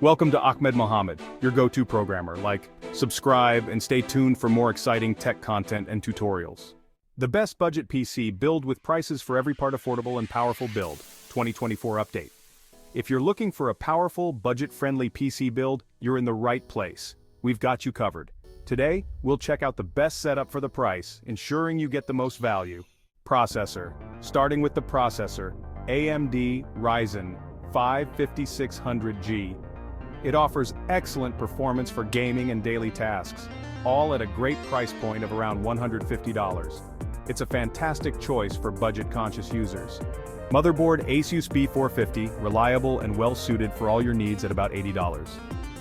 Welcome to Ahmed Mohammed, your go-to programmer. Like, subscribe, and stay tuned for more exciting tech content and tutorials. The best budget PC build with prices for every part affordable and powerful build, 2024 update. If you're looking for a powerful, budget-friendly PC build, you're in the right place. We've got you covered. Today, we'll check out the best setup for the price, ensuring you get the most value. Processor. Starting with the processor, AMD Ryzen 5 5600G. It offers excellent performance for gaming and daily tasks, all at a great price point of around $150. It's a fantastic choice for budget-conscious users. Motherboard Asus B450, reliable and well-suited for all your needs at about $80.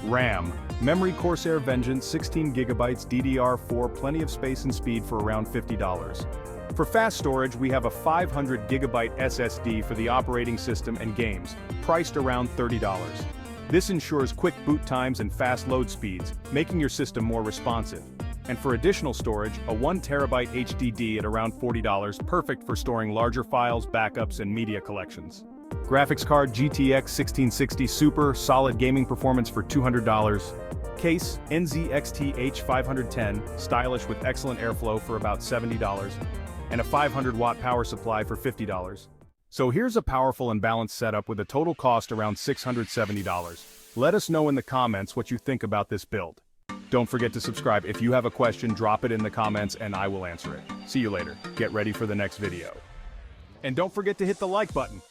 RAM. Memory Corsair Vengeance 16GB DDR4, plenty of space and speed for around $50. For fast storage, we have a 500GB SSD for the operating system and games, priced around $30. This ensures quick boot times and fast load speeds, making your system more responsive. And for additional storage, a 1TB HDD at around $40, perfect for storing larger files, backups, and media collections. Graphics card GTX 1660 Super, solid gaming performance for $200. Case NZXT H510, stylish with excellent airflow for about $70. And a 500-watt power supply for $50. So here's a powerful and balanced setup with a total cost around $670. Let us know in the comments what you think about this build. Don't forget to subscribe. If you have a question, drop it in the comments and I will answer it. See you later. Get ready for the next video. And don't forget to hit the like button.